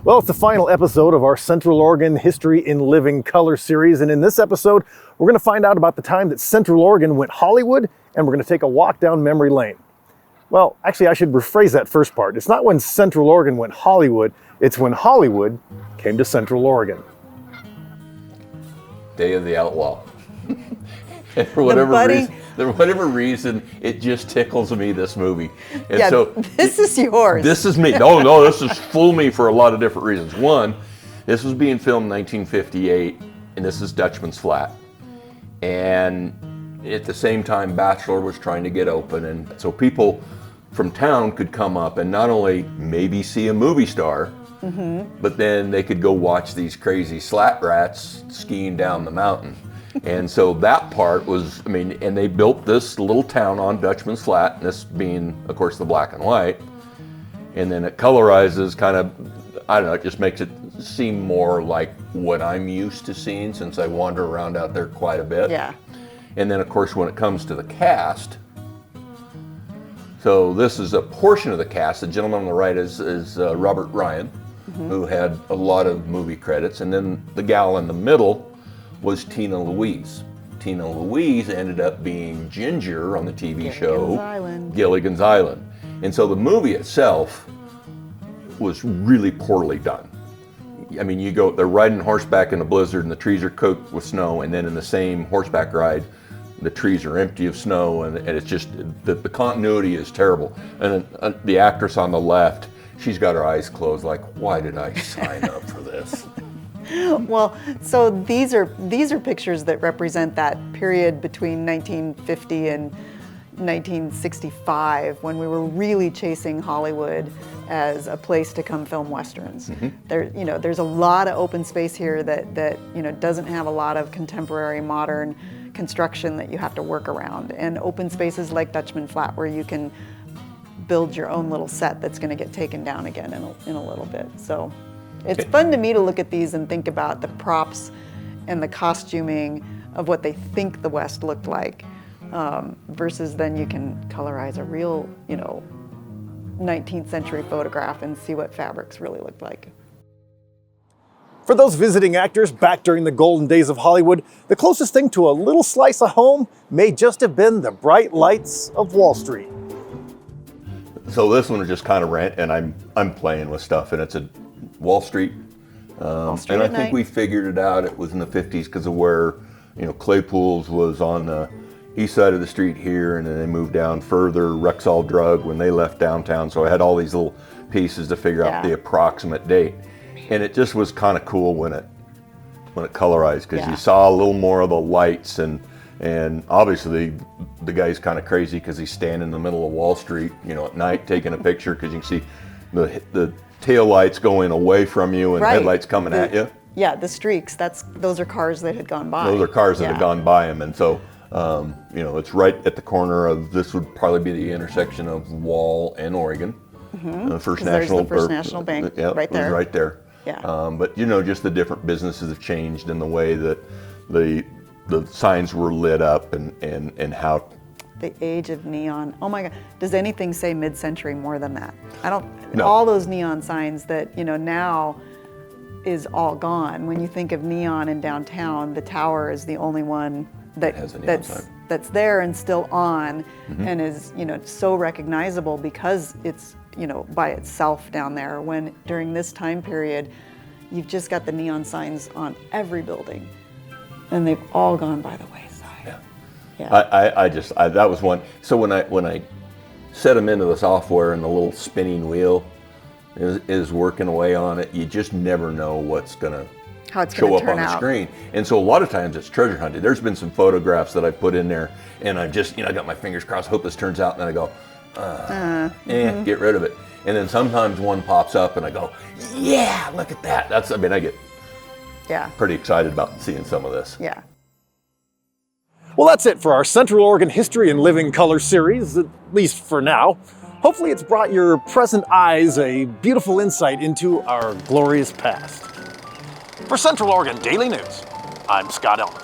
Well, it's the final episode of our Central Oregon History in Living Color series, and in this episode, we're going to find out about the time that Central Oregon went Hollywood, and we're going to take a walk down memory lane. Well, actually, I should rephrase that first part. It's not when Central Oregon went Hollywood, it's when Hollywood came to Central Oregon. Day of the Outlaw. And for whatever reason, it just tickles me, this movie. And yeah, so this is yours. This is me. No, this is full me for a lot of different reasons. One, this was being filmed in 1958, and this is Dutchman's Flat. And at the same time, Bachelor was trying to get open, and so people from town could come up and not only maybe see a movie star, but then they could go watch these crazy slat rats skiing down the mountain. And so that part was, and they built this little town on Dutchman's Flat, and this being, of course, the black and white. And then it colorizes kind of, I don't know, it just makes it seem more like what I'm used to seeing since I wander around out there quite a bit. Yeah. And then, of course, when it comes to the cast, so this is a portion of the cast. The gentleman on the right is Robert Ryan, who had a lot of movie credits. And then the gal in the middle was Tina Louise. Tina Louise ended up being Ginger on the TV show Gilligan's Island. And so the movie itself was really poorly done. I mean, they're riding horseback in a blizzard and the trees are coated with snow, and then in the same horseback ride, the trees are empty of snow, and it's just, the continuity is terrible. And then, the actress on the left, she's got her eyes closed like, why did I sign up for this? Well, so these are pictures that represent that period between 1950 and 1965 when we were really chasing Hollywood as a place to come film westerns. There's a lot of open space here that doesn't have a lot of contemporary modern construction that you have to work around, and open spaces like Dutchman Flat where you can build your own little set that's going to get taken down again in a little bit. So it's fun to me to look at these and think about the props and the costuming of what they think the West looked like, versus then you can colorize a real, 19th century photograph and see what fabrics really looked like. For those visiting actors back during the golden days of Hollywood, the closest thing to a little slice of home may just have been the bright lights of Wall Street. So this one is just kind of rant, and I'm playing with stuff, and it's a Wall Street. And I think we figured it out. It was in the 50s because of where, Claypool's was on the east side of the street here, and then they moved down further, Rexall Drug, when they left downtown. So I had all these little pieces to figure out the approximate date. And it just was kind of cool when it colorized, because you saw a little more of the lights, and obviously the guy's kind of crazy because he's standing in the middle of Wall Street, at night taking a picture, because you can see the tail lights going away from you and headlights coming at you. Yeah, the streaks, those are cars that had gone by. Those are cars that had gone by him. And so, it's right at the corner of, this would probably be the intersection of Wall and Oregon. The First National Bank right there. Right there. Yeah. But just the different businesses have changed in the way that the signs were lit up and how. The age of neon. Oh my God. Does anything say mid-century more than that? No. All those neon signs that, now is all gone. When you think of neon in downtown, the tower is the only one that's there and still on, and is, so recognizable because it's, by itself down there, when during this time period, you've just got the neon signs on every building, and they've all gone by the wayside. I that was one. So when I set them into the software and the little spinning wheel is working away on it, you just never know what's gonna show up on the screen. And so a lot of times it's treasure hunting. There's been some photographs that I put in there, and I just I got my fingers crossed, hope this turns out, and then I go, get rid of it. And then sometimes one pops up and I go, yeah, look at that. I get pretty excited about seeing some of this. Yeah. Well, that's it for our Central Oregon History in Living Color series, at least for now. Hopefully it's brought your present eyes a beautiful insight into our glorious past. For Central Oregon Daily News, I'm Scott Elnes.